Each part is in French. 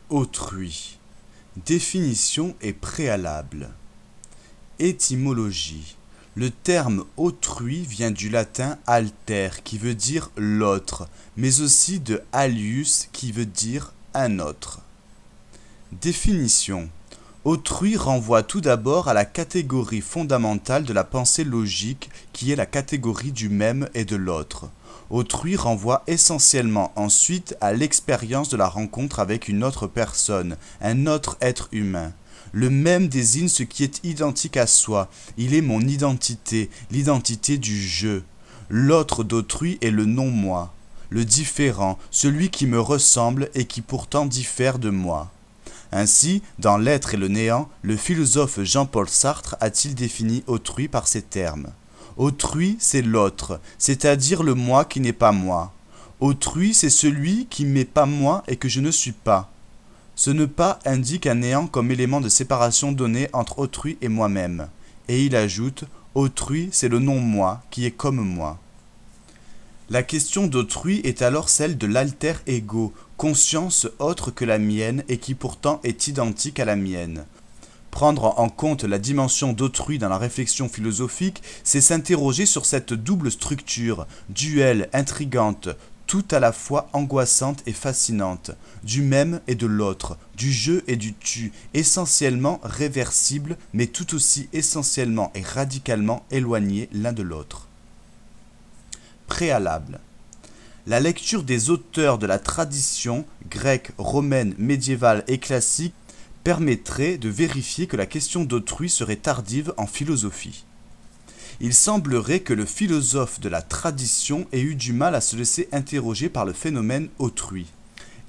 Autrui. Définition et préalable. Étymologie. Le terme autrui vient du latin alter qui veut dire l'autre, mais aussi de alius qui veut dire un autre. Définition. Autrui renvoie tout d'abord à la catégorie fondamentale de la pensée logique qui est la catégorie du même et de l'autre. Autrui renvoie essentiellement ensuite à l'expérience de la rencontre avec une autre personne, un autre être humain. Le même désigne ce qui est identique à soi, il est mon identité, l'identité du je. L'autre d'autrui est le non-moi, le différent, celui qui me ressemble et qui pourtant diffère de moi. Ainsi, dans L'être et le néant, le philosophe Jean-Paul Sartre a-t-il défini autrui par ces termes. Autrui, c'est l'autre, c'est-à-dire le moi qui n'est pas moi. Autrui, c'est celui qui n'est pas moi et que je ne suis pas. Ce ne pas indique un néant comme élément de séparation donné entre autrui et moi-même. Et il ajoute, autrui, c'est le non-moi qui est comme moi. La question d'autrui est alors celle de l'alter ego, conscience autre que la mienne et qui pourtant est identique à la mienne. Prendre en compte la dimension d'autrui dans la réflexion philosophique, c'est s'interroger sur cette double structure, duelle, intrigante, tout à la fois angoissante et fascinante, du même et de l'autre, du je et du tu, essentiellement réversibles, mais tout aussi essentiellement et radicalement éloignés l'un de l'autre. Préalable. La lecture des auteurs de la tradition grecque, romaine, médiévale et classique permettrait de vérifier que la question d'autrui serait tardive en philosophie. Il semblerait que le philosophe de la tradition ait eu du mal à se laisser interroger par le phénomène autrui.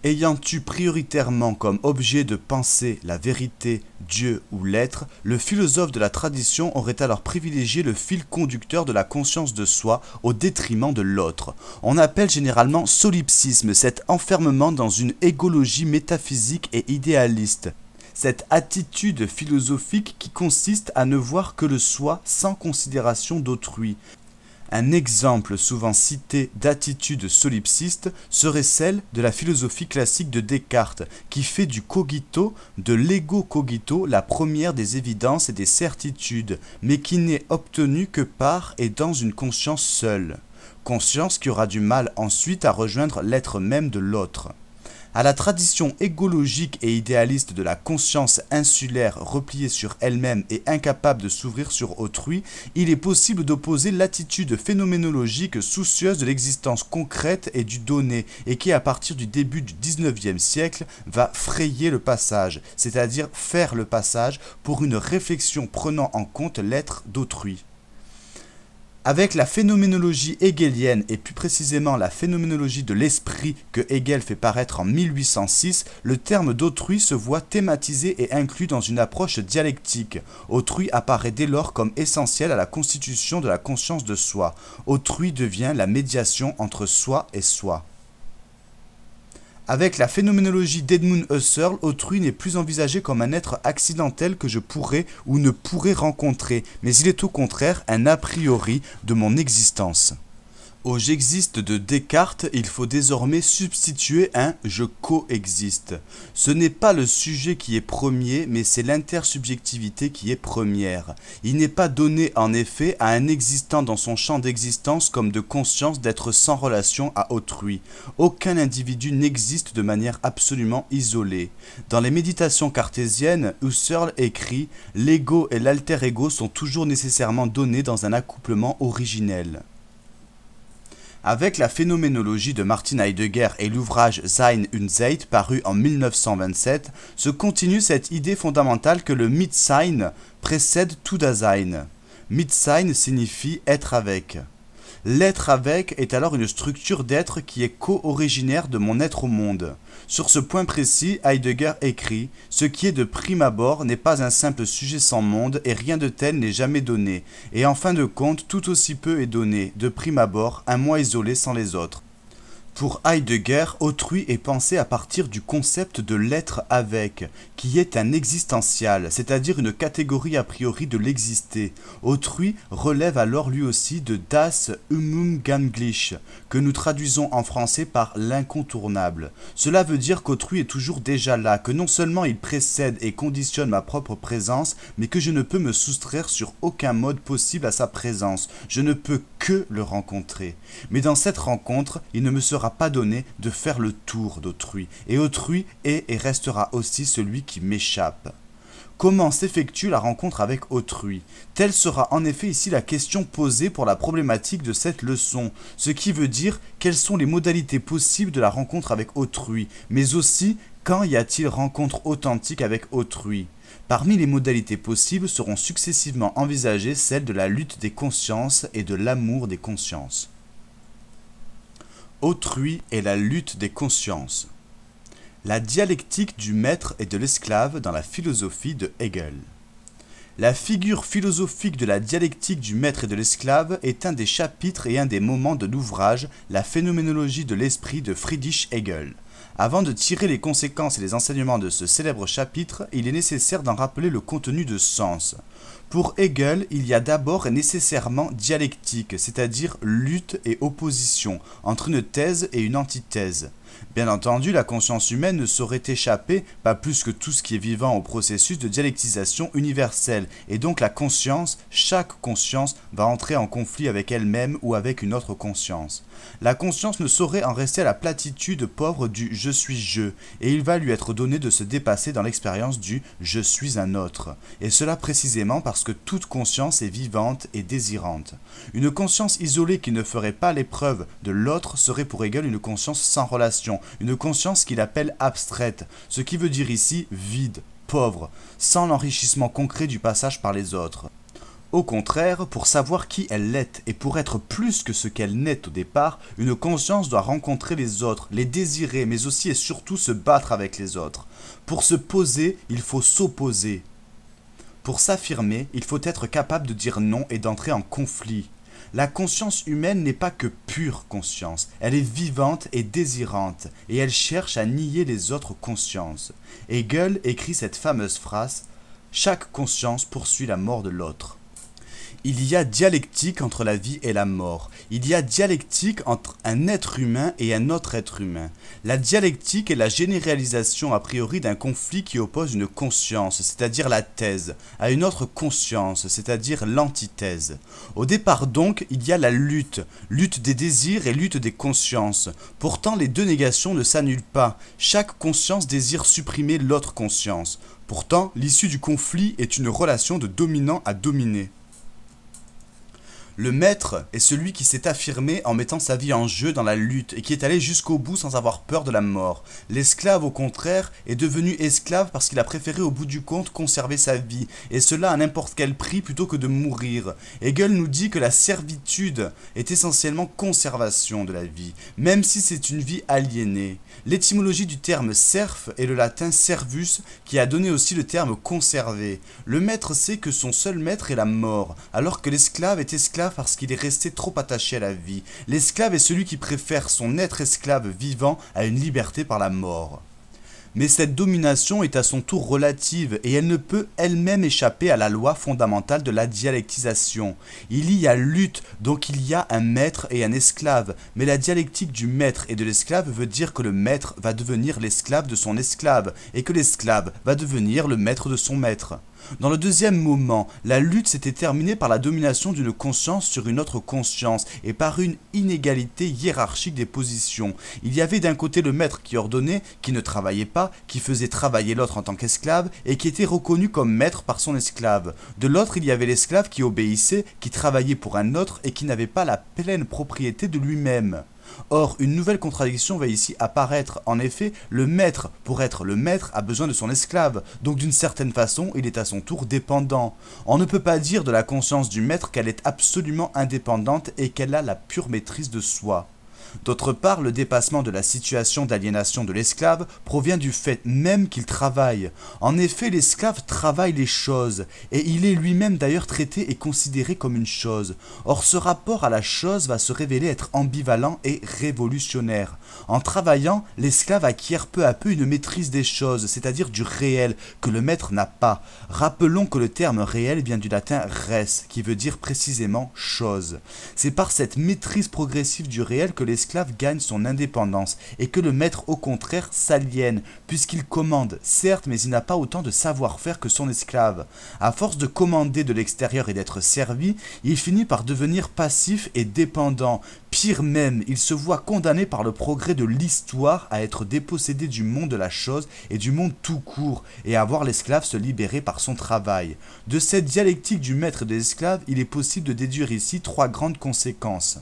Ayant eu prioritairement comme objet de pensée la vérité, Dieu ou l'être, le philosophe de la tradition aurait alors privilégié le fil conducteur de la conscience de soi au détriment de l'autre. On appelle généralement solipsisme cet enfermement dans une égologie métaphysique et idéaliste. Cette attitude philosophique qui consiste à ne voir que le soi sans considération d'autrui. Un exemple souvent cité d'attitude solipsiste serait celle de la philosophie classique de Descartes, qui fait du cogito, de l'ego cogito, la première des évidences et des certitudes, mais qui n'est obtenue que par et dans une conscience seule. Conscience qui aura du mal ensuite à rejoindre l'être même de l'autre. À la tradition égologique et idéaliste de la conscience insulaire repliée sur elle-même et incapable de s'ouvrir sur autrui, il est possible d'opposer l'attitude phénoménologique soucieuse de l'existence concrète et du donné, et qui à partir du début du XIXe siècle va frayer le passage, c'est-à-dire faire le passage pour une réflexion prenant en compte l'être d'autrui. Avec la phénoménologie hegelienne et plus précisément la phénoménologie de l'esprit que Hegel fait paraître en 1806, le terme d'autrui se voit thématisé et inclus dans une approche dialectique. Autrui apparaît dès lors comme essentiel à la constitution de la conscience de soi. Autrui devient la médiation entre soi et soi. Avec la phénoménologie d'Edmund Husserl, autrui n'est plus envisagé comme un être accidentel que je pourrais ou ne pourrais rencontrer, mais il est au contraire un a priori de mon existence. Au j'existe de Descartes, il faut désormais substituer un je coexiste. Ce n'est pas le sujet qui est premier, mais c'est l'intersubjectivité qui est première. Il n'est pas donné en effet à un existant dans son champ d'existence comme de conscience d'être sans relation à autrui. Aucun individu n'existe de manière absolument isolée. Dans les méditations cartésiennes, Husserl écrit « L'ego et l'alter ego sont toujours nécessairement donnés dans un accouplement originel ». Avec la phénoménologie de Martin Heidegger et l'ouvrage Sein und Zeit paru en 1927, se continue cette idée fondamentale que le Mitsein précède tout Dasein. Mitsein signifie être avec. L'être avec est alors une structure d'être qui est co-originaire de mon être au monde. Sur ce point précis, Heidegger écrit « Ce qui est de prime abord n'est pas un simple sujet sans monde et rien de tel n'est jamais donné. Et en fin de compte, tout aussi peu est donné, de prime abord, un moi isolé sans les autres. » Pour Heidegger, autrui est pensé à partir du concept de l'être avec, qui est un existential, c'est-à-dire une catégorie a priori de l'exister. Autrui relève alors lui aussi de das Unumgängliche, que nous traduisons en français par l'incontournable. Cela veut dire qu'autrui est toujours déjà là, que non seulement il précède et conditionne ma propre présence, mais que je ne peux me soustraire sur aucun mode possible à sa présence. Je ne peux que le rencontrer. Mais dans cette rencontre, il ne me sera pas donné de faire le tour d'autrui, et autrui est et restera aussi celui qui m'échappe. Comment s'effectue la rencontre avec autrui? Telle sera en effet ici la question posée pour la problématique de cette leçon, ce qui veut dire quelles sont les modalités possibles de la rencontre avec autrui, mais aussi quand y a-t-il rencontre authentique avec autrui. Parmi les modalités possibles seront successivement envisagées celles de la lutte des consciences et de l'amour des consciences. Autrui et la lutte des consciences. La dialectique du maître et de l'esclave dans la philosophie de Hegel. La figure philosophique de la dialectique du maître et de l'esclave est un des chapitres et un des moments de l'ouvrage La phénoménologie de l'esprit de Friedrich Hegel. Avant de tirer les conséquences et les enseignements de ce célèbre chapitre, il est nécessaire d'en rappeler le contenu de sens. Pour Hegel, il y a d'abord et nécessairement dialectique, c'est-à-dire lutte et opposition, entre une thèse et une antithèse. Bien entendu, la conscience humaine ne saurait échapper, pas plus que tout ce qui est vivant, au processus de dialectisation universelle, et donc la conscience, chaque conscience, va entrer en conflit avec elle-même ou avec une autre conscience. La conscience ne saurait en rester à la platitude pauvre du « je suis je », et il va lui être donné de se dépasser dans l'expérience du « je suis un autre », et cela précisément parce que toute conscience est vivante et désirante. Une conscience isolée qui ne ferait pas l'épreuve de l'autre serait pour Hegel une conscience sans relation, une conscience qu'il appelle abstraite, ce qui veut dire ici vide, pauvre, sans l'enrichissement concret du passage par les autres. Au contraire, pour savoir qui elle est et pour être plus que ce qu'elle n'est au départ, une conscience doit rencontrer les autres, les désirer, mais aussi et surtout se battre avec les autres. Pour se poser, il faut s'opposer. Pour s'affirmer, il faut être capable de dire non et d'entrer en conflit. La conscience humaine n'est pas que pure conscience, elle est vivante et désirante, et elle cherche à nier les autres consciences. Hegel écrit cette fameuse phrase « Chaque conscience poursuit la mort de l'autre ». Il y a dialectique entre la vie et la mort. Il y a dialectique entre un être humain et un autre être humain. La dialectique est la généralisation a priori d'un conflit qui oppose une conscience, c'est-à-dire la thèse, à une autre conscience, c'est-à-dire l'antithèse. Au départ donc, il y a la lutte, lutte des désirs et lutte des consciences. Pourtant, les deux négations ne s'annulent pas. Chaque conscience désire supprimer l'autre conscience. Pourtant, l'issue du conflit est une relation de dominant à dominé. Le maître est celui qui s'est affirmé en mettant sa vie en jeu dans la lutte et qui est allé jusqu'au bout sans avoir peur de la mort. L'esclave, au contraire, est devenu esclave parce qu'il a préféré au bout du compte conserver sa vie, et cela à n'importe quel prix plutôt que de mourir. Hegel nous dit que la servitude est essentiellement conservation de la vie, même si c'est une vie aliénée. L'étymologie du terme serf est le latin servus, qui a donné aussi le terme conserver. Le maître sait que son seul maître est la mort, alors que l'esclave est esclave parce qu'il est resté trop attaché à la vie. L'esclave est celui qui préfère son être esclave vivant à une liberté par la mort. Mais cette domination est à son tour relative et elle ne peut elle-même échapper à la loi fondamentale de la dialectisation. Il y a lutte, donc il y a un maître et un esclave, mais la dialectique du maître et de l'esclave veut dire que le maître va devenir l'esclave de son esclave et que l'esclave va devenir le maître de son maître. Dans le deuxième moment, la lutte s'était terminée par la domination d'une conscience sur une autre conscience et par une inégalité hiérarchique des positions. Il y avait d'un côté le maître qui ordonnait, qui ne travaillait pas, qui faisait travailler l'autre en tant qu'esclave et qui était reconnu comme maître par son esclave. De l'autre, il y avait l'esclave qui obéissait, qui travaillait pour un autre et qui n'avait pas la pleine propriété de lui-même. Or, une nouvelle contradiction va ici apparaître. En effet, le maître, pour être le maître, a besoin de son esclave, donc d'une certaine façon, il est à son tour dépendant. On ne peut pas dire de la conscience du maître qu'elle est absolument indépendante et qu'elle a la pure maîtrise de soi. D'autre part, le dépassement de la situation d'aliénation de l'esclave provient du fait même qu'il travaille. En effet, l'esclave travaille les choses, et il est lui-même d'ailleurs traité et considéré comme une chose. Or, ce rapport à la chose va se révéler être ambivalent et révolutionnaire. En travaillant, l'esclave acquiert peu à peu une maîtrise des choses, c'est-à-dire du réel, que le maître n'a pas. Rappelons que le terme réel vient du latin res, qui veut dire précisément chose. C'est par cette maîtrise progressive du réel que l'esclave gagne son indépendance, et que le maître au contraire s'aliène, puisqu'il commande, certes, mais il n'a pas autant de savoir-faire que son esclave. À force de commander de l'extérieur et d'être servi, il finit par devenir passif et dépendant. Pire même, il se voit condamné par le progrès de l'histoire à être dépossédé du monde de la chose et du monde tout court, et à voir l'esclave se libérer par son travail. De cette dialectique du maître et de l'esclave, il est possible de déduire ici 3 grandes conséquences.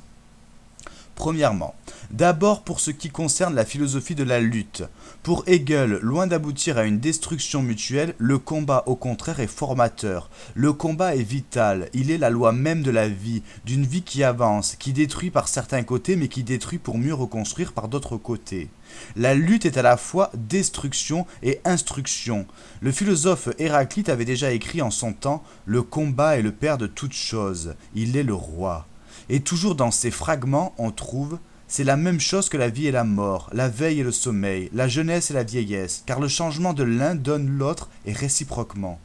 Premièrement, d'abord pour ce qui concerne la philosophie de la lutte. Pour Hegel, loin d'aboutir à une destruction mutuelle, le combat au contraire est formateur. Le combat est vital, il est la loi même de la vie, d'une vie qui avance, qui détruit par certains côtés mais qui détruit pour mieux reconstruire par d'autres côtés. La lutte est à la fois destruction et instruction. Le philosophe Héraclite avait déjà écrit en son temps « Le combat est le père de toutes choses, il est le roi ». Et toujours dans ces fragments, on trouve « C'est la même chose que la vie et la mort, la veille et le sommeil, la jeunesse et la vieillesse, car le changement de l'un donne l'autre et réciproquement. »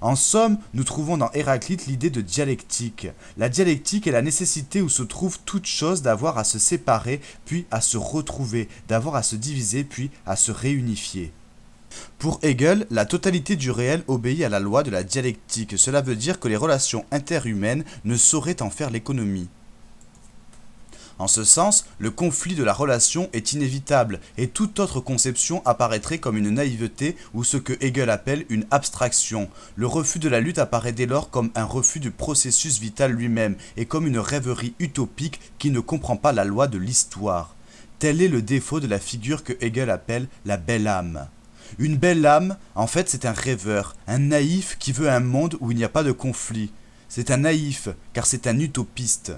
En somme, nous trouvons dans Héraclite l'idée de dialectique. La dialectique est la nécessité où se trouve toute chose d'avoir à se séparer, puis à se retrouver, d'avoir à se diviser, puis à se réunifier. Pour Hegel, la totalité du réel obéit à la loi de la dialectique. Cela veut dire que les relations interhumaines ne sauraient en faire l'économie. En ce sens, le conflit de la relation est inévitable et toute autre conception apparaîtrait comme une naïveté ou ce que Hegel appelle une abstraction. Le refus de la lutte apparaît dès lors comme un refus du processus vital lui-même et comme une rêverie utopique qui ne comprend pas la loi de l'histoire. Tel est le défaut de la figure que Hegel appelle la belle âme. Une belle âme, en fait, c'est un rêveur, un naïf qui veut un monde où il n'y a pas de conflit. C'est un naïf, car c'est un utopiste.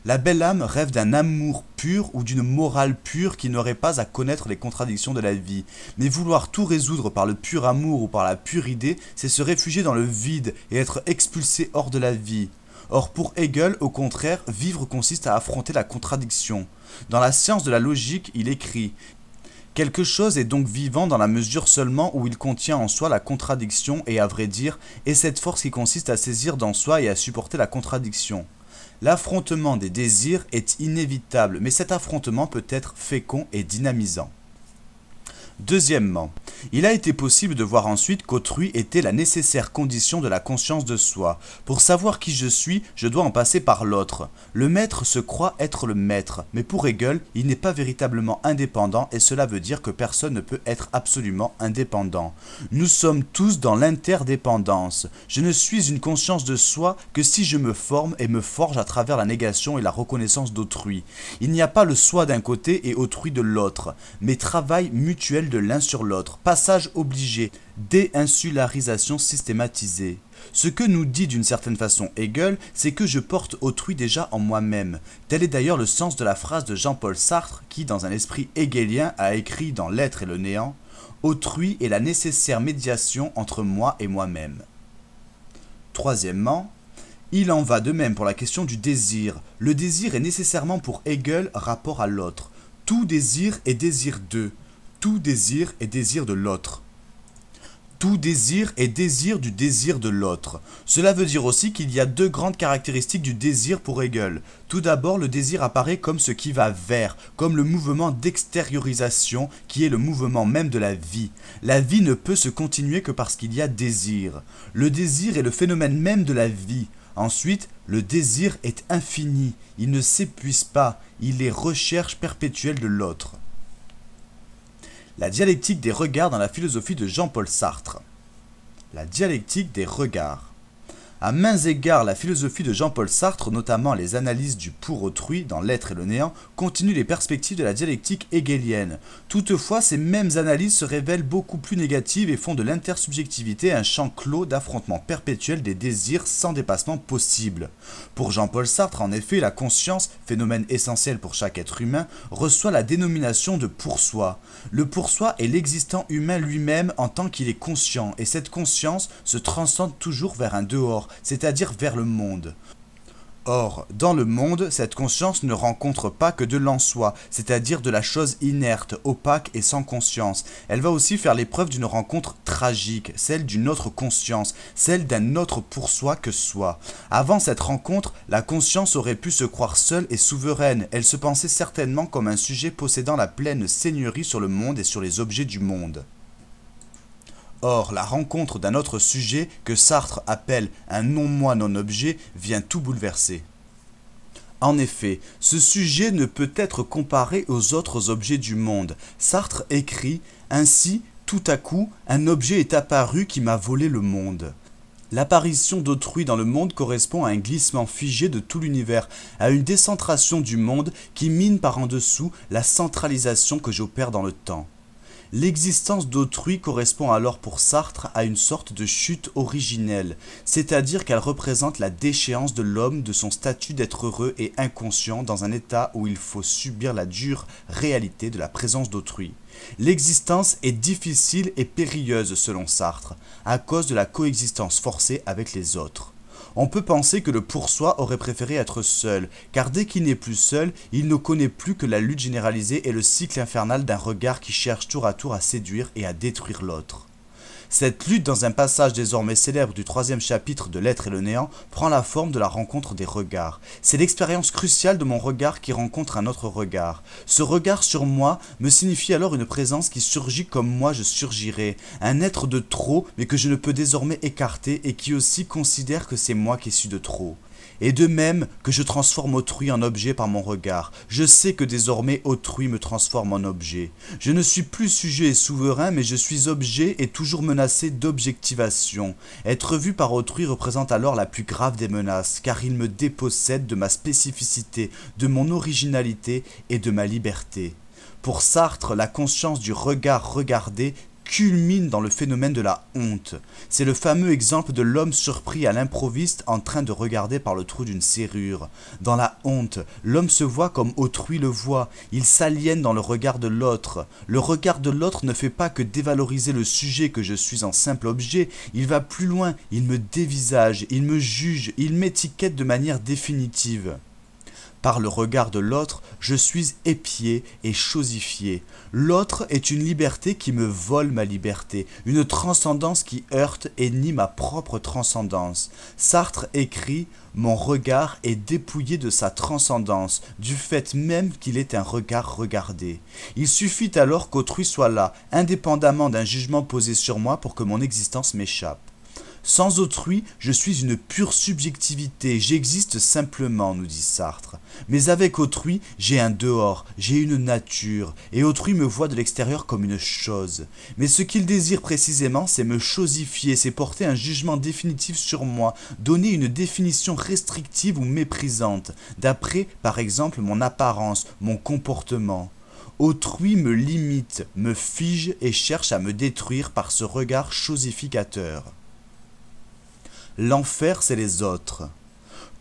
La belle âme rêve d'un amour pur ou d'une morale pure qui n'aurait pas à connaître les contradictions de la vie. Mais vouloir tout résoudre par le pur amour ou par la pure idée, c'est se réfugier dans le vide et être expulsé hors de la vie. Or pour Hegel, au contraire, vivre consiste à affronter la contradiction. Dans la science de la logique, il écrit « Quelque chose est donc vivant dans la mesure seulement où il contient en soi la contradiction et à vrai dire, est cette force qui consiste à saisir dans soi et à supporter la contradiction. L'affrontement des désirs est inévitable, mais cet affrontement peut être fécond et dynamisant. » Deuxièmement, il a été possible de voir ensuite qu'autrui était la nécessaire condition de la conscience de soi. Pour savoir qui je suis, je dois en passer par l'autre. Le maître se croit être le maître, mais pour Hegel, il n'est pas véritablement indépendant et cela veut dire que personne ne peut être absolument indépendant. Nous sommes tous dans l'interdépendance. Je ne suis une conscience de soi que si je me forme et me forge à travers la négation et la reconnaissance d'autrui. Il n'y a pas le soi d'un côté et autrui de l'autre, mais travail mutuel de l'un sur l'autre, passage obligé, déinsularisation systématisée. Ce que nous dit d'une certaine façon Hegel, c'est que je porte autrui déjà en moi-même. Tel est d'ailleurs le sens de la phrase de Jean-Paul Sartre qui, dans un esprit hegelien, a écrit dans L'être et le néant « Autrui est la nécessaire médiation entre moi et moi-même ». Troisièmement, il en va de même pour la question du désir. Le désir est nécessairement pour Hegel rapport à l'autre. Tout désir est désir d'eux. Tout désir est désir de l'autre. Tout désir est désir du désir de l'autre. Cela veut dire aussi qu'il y a 2 grandes caractéristiques du désir pour Hegel. Tout d'abord, le désir apparaît comme ce qui va vers, comme le mouvement d'extériorisation qui est le mouvement même de la vie. La vie ne peut se continuer que parce qu'il y a désir. Le désir est le phénomène même de la vie. Ensuite, le désir est infini, il ne s'épuise pas, il est recherche perpétuelle de l'autre. La dialectique des regards dans la philosophie de Jean-Paul Sartre. La dialectique des regards. À mains égards, la philosophie de Jean-Paul Sartre, notamment les analyses du pour autrui dans L'être et le néant, continue les perspectives de la dialectique hegelienne. Toutefois, ces mêmes analyses se révèlent beaucoup plus négatives et font de l'intersubjectivité un champ clos d'affrontement perpétuel des désirs sans dépassement possible. Pour Jean-Paul Sartre, en effet, la conscience, phénomène essentiel pour chaque être humain, reçoit la dénomination de pour soi. Le pour soi est l'existant humain lui-même en tant qu'il est conscient, et cette conscience se transcende toujours vers un dehors, c'est-à-dire vers le monde. Or, dans le monde, cette conscience ne rencontre pas que de l'en-soi, c'est-à-dire de la chose inerte, opaque et sans conscience. Elle va aussi faire l'épreuve d'une rencontre tragique, celle d'une autre conscience, celle d'un autre pour soi que soi. Avant cette rencontre, la conscience aurait pu se croire seule et souveraine. Elle se pensait certainement comme un sujet possédant la pleine seigneurie sur le monde et sur les objets du monde. Or, la rencontre d'un autre sujet, que Sartre appelle un non-moi non-objet, vient tout bouleverser. En effet, ce sujet ne peut être comparé aux autres objets du monde. Sartre écrit « Ainsi, tout à coup, un objet est apparu qui m'a volé le monde ». L'apparition d'autrui dans le monde correspond à un glissement figé de tout l'univers, à une décentration du monde qui mine par en dessous la centralisation que j'opère dans le temps. L'existence d'autrui correspond alors pour Sartre à une sorte de chute originelle, c'est-à-dire qu'elle représente la déchéance de l'homme de son statut d'être heureux et inconscient dans un état où il faut subir la dure réalité de la présence d'autrui. L'existence est difficile et périlleuse selon Sartre, à cause de la coexistence forcée avec les autres. On peut penser que le pour-soi aurait préféré être seul, car dès qu'il n'est plus seul, il ne connaît plus que la lutte généralisée et le cycle infernal d'un regard qui cherche tour à séduire et à détruire l'autre. Cette lutte, dans un passage désormais célèbre du 3e chapitre de L'être et le néant, prend la forme de la rencontre des regards. C'est l'expérience cruciale de mon regard qui rencontre un autre regard. Ce regard sur moi me signifie alors une présence qui surgit comme moi je surgirais, un être de trop mais que je ne peux désormais écarter et qui aussi considère que c'est moi qui suis de trop. Et de même que je transforme autrui en objet par mon regard, je sais que désormais autrui me transforme en objet. Je ne suis plus sujet et souverain, mais je suis objet et toujours menacé d'objectivation. Être vu par autrui représente alors la plus grave des menaces, car il me dépossède de ma spécificité, de mon originalité et de ma liberté. Pour Sartre, la conscience du regard regardé culmine dans le phénomène de la honte. C'est le fameux exemple de l'homme surpris à l'improviste en train de regarder par le trou d'une serrure. Dans la honte, l'homme se voit comme autrui le voit, il s'aliène dans le regard de l'autre. Le regard de l'autre ne fait pas que dévaloriser le sujet que je suis en simple objet, il va plus loin, il me dévisage, il me juge, il m'étiquette de manière définitive. Par le regard de l'autre, je suis épié et chosifié. L'autre est une liberté qui me vole ma liberté, une transcendance qui heurte et nie ma propre transcendance. Sartre écrit « Mon regard est dépouillé de sa transcendance, du fait même qu'il est un regard regardé. Il suffit alors qu'autrui soit là, indépendamment d'un jugement posé sur moi pour que mon existence m'échappe. Sans autrui, je suis une pure subjectivité, j'existe simplement, nous dit Sartre. Mais avec autrui, j'ai un dehors, j'ai une nature, et autrui me voit de l'extérieur comme une chose. Mais ce qu'il désire précisément, c'est me chosifier, c'est porter un jugement définitif sur moi, donner une définition restrictive ou méprisante, d'après, par exemple, mon apparence, mon comportement. Autrui me limite, me fige et cherche à me détruire par ce regard chosificateur. L'enfer, c'est les autres.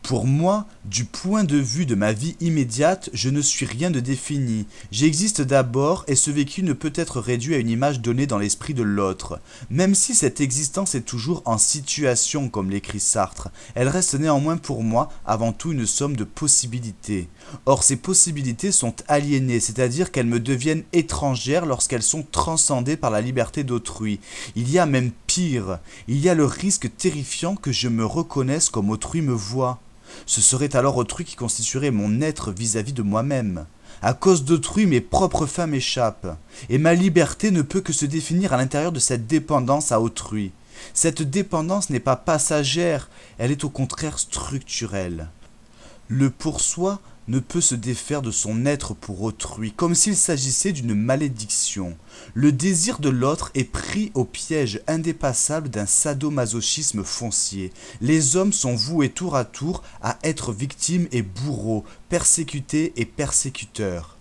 Pour moi, du point de vue de ma vie immédiate, je ne suis rien de défini. J'existe d'abord et ce vécu ne peut être réduit à une image donnée dans l'esprit de l'autre. Même si cette existence est toujours en situation, comme l'écrit Sartre, elle reste néanmoins pour moi avant tout une somme de possibilités. Or, ces possibilités sont aliénées, c'est-à-dire qu'elles me deviennent étrangères lorsqu'elles sont transcendées par la liberté d'autrui. Il y a même pire, il y a le risque terrifiant que je me reconnaisse comme autrui me voit. Ce serait alors autrui qui constituerait mon être vis-à-vis de moi-même. À cause d'autrui, mes propres fins m'échappent, et ma liberté ne peut que se définir à l'intérieur de cette dépendance à autrui. Cette dépendance n'est pas passagère, elle est au contraire structurelle. Le pour soi ne peut se défaire de son être pour autrui, comme s'il s'agissait d'une malédiction. Le désir de l'autre est pris au piège indépassable d'un sadomasochisme foncier. Les hommes sont voués tour à tour à être victimes et bourreaux, persécutés et persécuteurs.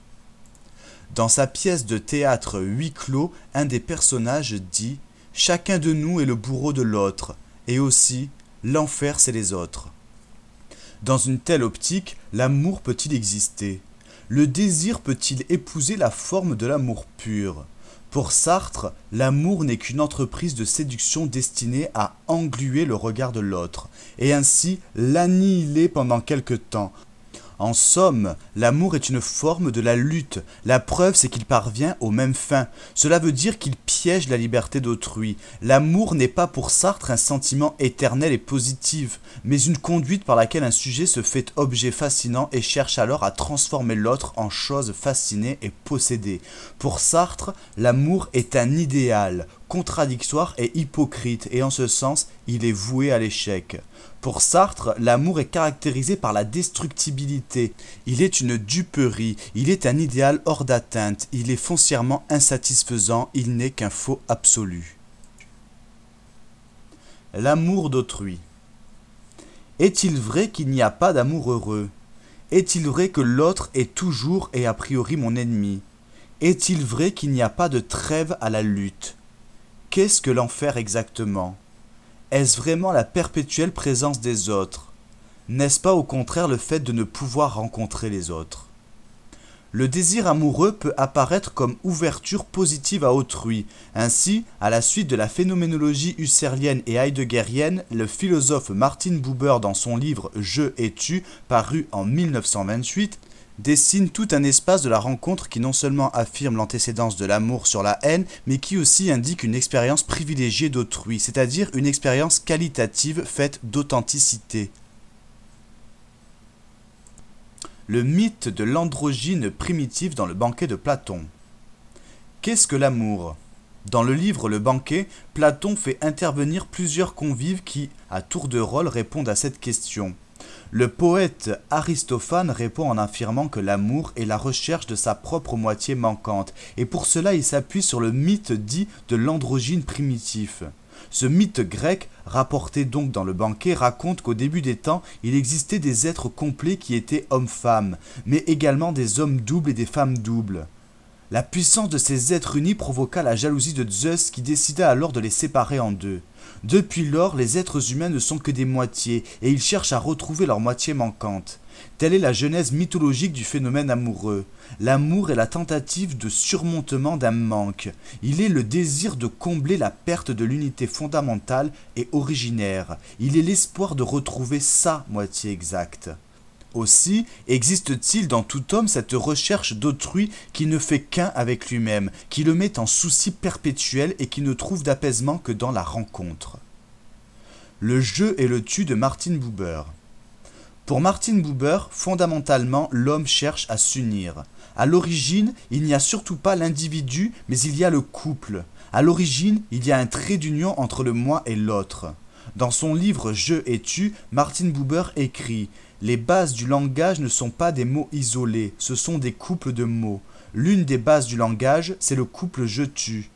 Dans sa pièce de théâtre Huis clos, un des personnages dit « Chacun de nous est le bourreau de l'autre, et aussi, l'enfer c'est les autres ». Dans une telle optique, l'amour peut-il exister? Le désir peut-il épouser la forme de l'amour pur? Pour Sartre, l'amour n'est qu'une entreprise de séduction destinée à engluer le regard de l'autre, et ainsi l'annihiler pendant quelque temps. En somme, l'amour est une forme de la lutte. La preuve, c'est qu'il parvient aux mêmes fins. Cela veut dire qu'il piège la liberté d'autrui. L'amour n'est pas pour Sartre un sentiment éternel et positif, mais une conduite par laquelle un sujet se fait objet fascinant et cherche alors à transformer l'autre en chose fascinée et possédée. Pour Sartre, l'amour est un idéal, contradictoire et hypocrite, et en ce sens, il est voué à l'échec. Pour Sartre, l'amour est caractérisé par la destructibilité. Il est une duperie, il est un idéal hors d'atteinte, il est foncièrement insatisfaisant, il n'est qu'un faux absolu. L'amour d'autrui. Est-il vrai qu'il n'y a pas d'amour heureux? Est-il vrai que l'autre est toujours et a priori mon ennemi? Est-il vrai qu'il n'y a pas de trêve à la lutte? Qu'est-ce que l'enfer exactement? Est-ce vraiment la perpétuelle présence des autres? N'est-ce pas au contraire le fait de ne pouvoir rencontrer les autres? Le désir amoureux peut apparaître comme ouverture positive à autrui. Ainsi, à la suite de la phénoménologie husserlienne et heideggerienne, le philosophe Martin Buber, dans son livre Je et tu, paru en 1928, dessine tout un espace de la rencontre qui non seulement affirme l'antécédence de l'amour sur la haine, mais qui aussi indique une expérience privilégiée d'autrui, c'est-à-dire une expérience qualitative faite d'authenticité. Le mythe de l'androgyne primitive dans le banquet de Platon. Qu'est-ce que l'amour? Dans le livre Le Banquet, Platon fait intervenir plusieurs convives qui, à tour de rôle, répondent à cette question. Le poète Aristophane répond en affirmant que l'amour est la recherche de sa propre moitié manquante, et pour cela il s'appuie sur le mythe dit de l'androgyne primitif. Ce mythe grec, rapporté donc dans le Banquet, raconte qu'au début des temps, il existait des êtres complets qui étaient hommes-femmes, mais également des hommes doubles et des femmes doubles. La puissance de ces êtres unis provoqua la jalousie de Zeus qui décida alors de les séparer en deux. Depuis lors, les êtres humains ne sont que des moitiés, et ils cherchent à retrouver leur moitié manquante. Telle est la genèse mythologique du phénomène amoureux. L'amour est la tentative de surmontement d'un manque. Il est le désir de combler la perte de l'unité fondamentale et originaire. Il est l'espoir de retrouver sa moitié exacte. Aussi existe-t-il dans tout homme cette recherche d'autrui qui ne fait qu'un avec lui-même, qui le met en souci perpétuel et qui ne trouve d'apaisement que dans la rencontre. Le je et le tu de Martin Buber. Pour Martin Buber, fondamentalement, l'homme cherche à s'unir. À l'origine, il n'y a surtout pas l'individu, mais il y a le couple. À l'origine, il y a un trait d'union entre le moi et l'autre. Dans son livre Je et tu, Martin Buber écrit « Les bases du langage ne sont pas des mots isolés, ce sont des couples de mots. L'une des bases du langage, c'est le couple je-tu. »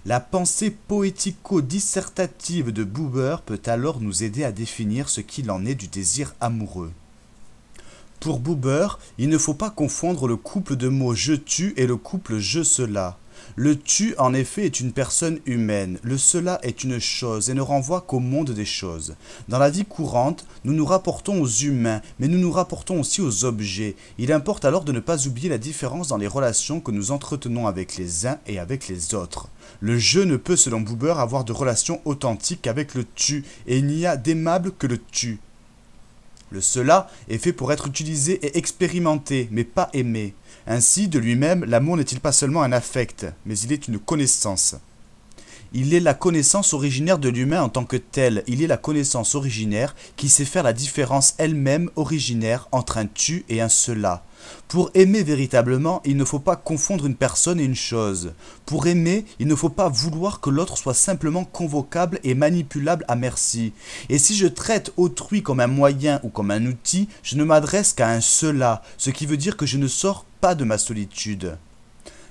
La pensée poético-dissertative de Buber peut alors nous aider à définir ce qu'il en est du désir amoureux. Pour Buber, il ne faut pas confondre le couple de mots je-tu et le couple je-cela. Le tu, en effet, est une personne humaine, le cela est une chose et ne renvoie qu'au monde des choses. Dans la vie courante, nous nous rapportons aux humains, mais nous nous rapportons aussi aux objets. Il importe alors de ne pas oublier la différence dans les relations que nous entretenons avec les uns et avec les autres. Le je ne peut, selon Buber, avoir de relations authentiques qu'avec le tu, et il n'y a d'aimable que le tu. Le cela est fait pour être utilisé et expérimenté, mais pas aimé. Ainsi, de lui-même, l'amour n'est-il pas seulement un affect, mais il est une connaissance. Il est la connaissance originaire de l'humain en tant que tel, il est la connaissance originaire qui sait faire la différence elle-même originaire entre un tu et un cela. Pour aimer véritablement, il ne faut pas confondre une personne et une chose. Pour aimer, il ne faut pas vouloir que l'autre soit simplement convocable et manipulable à merci. Et si je traite autrui comme un moyen ou comme un outil, je ne m'adresse qu'à un cela, ce qui veut dire que je ne sors pas de ma solitude.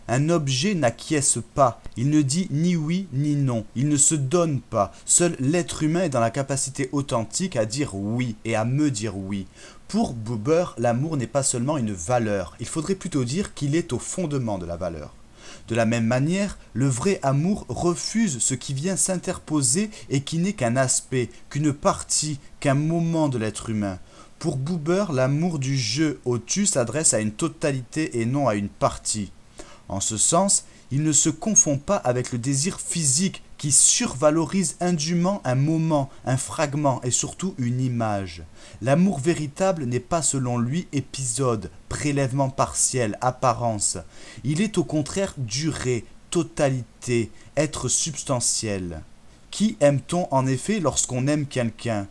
Un objet n'acquiesce pas, il ne dit ni oui ni non, il ne se donne pas. Seul l'être humain est dans la capacité authentique à dire oui et à me dire oui. Pour Buber, l'amour n'est pas seulement une valeur, il faudrait plutôt dire qu'il est au fondement de la valeur. De la même manière, le vrai amour refuse ce qui vient s'interposer et qui n'est qu'un aspect, qu'une partie, qu'un moment de l'être humain. Pour Buber, l'amour du je au tu s'adresse à une totalité et non à une partie. En ce sens, Il ne se confond pas avec le désir physique qui survalorise indûment un moment, un fragment et surtout une image. L'amour véritable n'est pas selon lui épisode, prélèvement partiel, apparence. Il est au contraire durée, totalité, être substantiel. Qui aime-t-on en effet lorsqu'on aime quelqu'un ?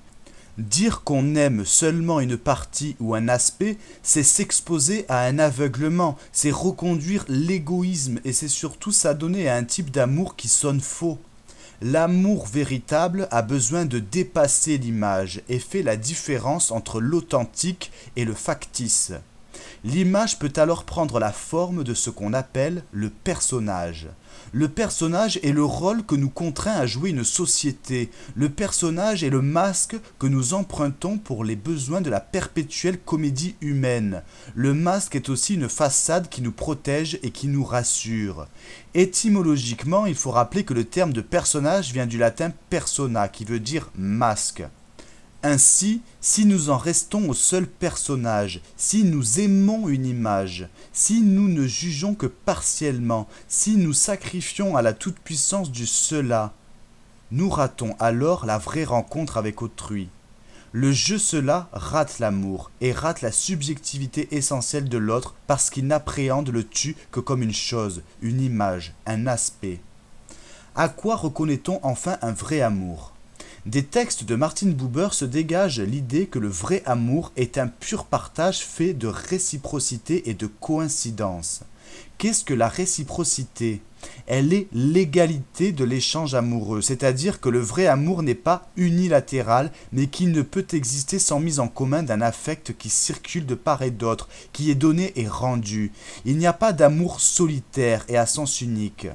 Dire qu'on aime seulement une partie ou un aspect, c'est s'exposer à un aveuglement, c'est reconduire l'égoïsme et c'est surtout s'adonner à un type d'amour qui sonne faux. L'amour véritable a besoin de dépasser l'image et fait la différence entre l'authentique et le factice. L'image peut alors prendre la forme de ce qu'on appelle le personnage. Le personnage est le rôle que nous contraint à jouer une société. Le personnage est le masque que nous empruntons pour les besoins de la perpétuelle comédie humaine. Le masque est aussi une façade qui nous protège et qui nous rassure. Étymologiquement, il faut rappeler que le terme de personnage vient du latin persona, qui veut dire masque. Ainsi, si nous en restons au seul personnage, si nous aimons une image, si nous ne jugeons que partiellement, si nous sacrifions à la toute-puissance du cela, nous ratons alors la vraie rencontre avec autrui. Le je cela rate l'amour et rate la subjectivité essentielle de l'autre parce qu'il n'appréhende le tu que comme une chose, une image, un aspect. À quoi reconnaît-on enfin un vrai amour ? Des textes de Martin Buber se dégage l'idée que le vrai amour est un pur partage fait de réciprocité et de coïncidence. Qu'est-ce que la réciprocité ? Elle est l'égalité de l'échange amoureux, c'est-à-dire que le vrai amour n'est pas unilatéral, mais qu'il ne peut exister sans mise en commun d'un affect qui circule de part et d'autre, qui est donné et rendu. Il n'y a pas d'amour solitaire et à sens unique.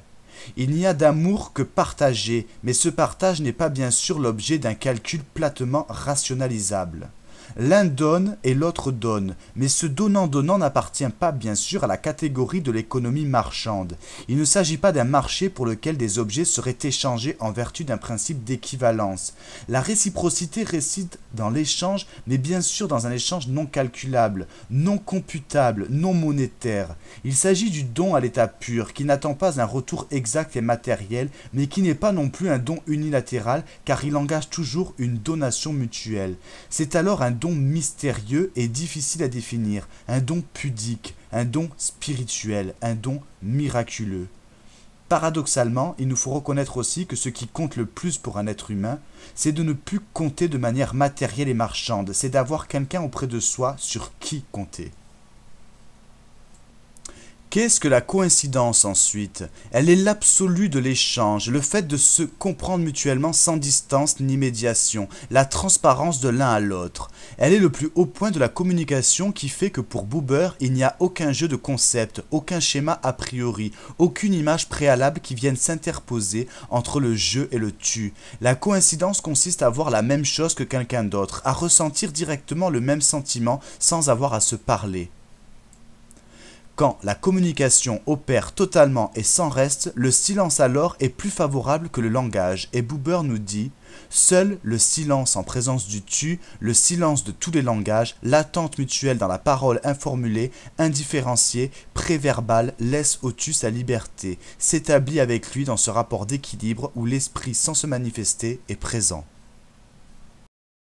Il n'y a d'amour que partagé, mais ce partage n'est pas bien sûr l'objet d'un calcul platement rationalisable. L'un donne et l'autre donne, mais ce donnant-donnant n'appartient pas bien sûr à la catégorie de l'économie marchande. Il ne s'agit pas d'un marché pour lequel des objets seraient échangés en vertu d'un principe d'équivalence. La réciprocité réside dans l'échange, mais bien sûr dans un échange non calculable, non computable, non monétaire. Il s'agit du don à l'état pur, qui n'attend pas un retour exact et matériel, mais qui n'est pas non plus un don unilatéral, car il engage toujours une donation mutuelle. C'est alors un don mystérieux et difficile à définir, un don pudique, un don spirituel, un don miraculeux. Paradoxalement, il nous faut reconnaître aussi que ce qui compte le plus pour un être humain, c'est de ne plus compter de manière matérielle et marchande, c'est d'avoir quelqu'un auprès de soi sur qui compter. Qu'est-ce que la coïncidence ensuite ? Elle est l'absolu de l'échange, le fait de se comprendre mutuellement sans distance ni médiation, la transparence de l'un à l'autre. Elle est le plus haut point de la communication qui fait que pour Buber, il n'y a aucun jeu de concept, aucun schéma a priori, aucune image préalable qui vienne s'interposer entre le je et le tu. La coïncidence consiste à voir la même chose que quelqu'un d'autre, à ressentir directement le même sentiment sans avoir à se parler. Quand la communication opère totalement et sans reste, le silence alors est plus favorable que le langage, et Buber nous dit « Seul le silence en présence du tu, le silence de tous les langages, l'attente mutuelle dans la parole informulée, indifférenciée, préverbale, laisse au tu sa liberté, s'établit avec lui dans ce rapport d'équilibre où l'esprit sans se manifester est présent. »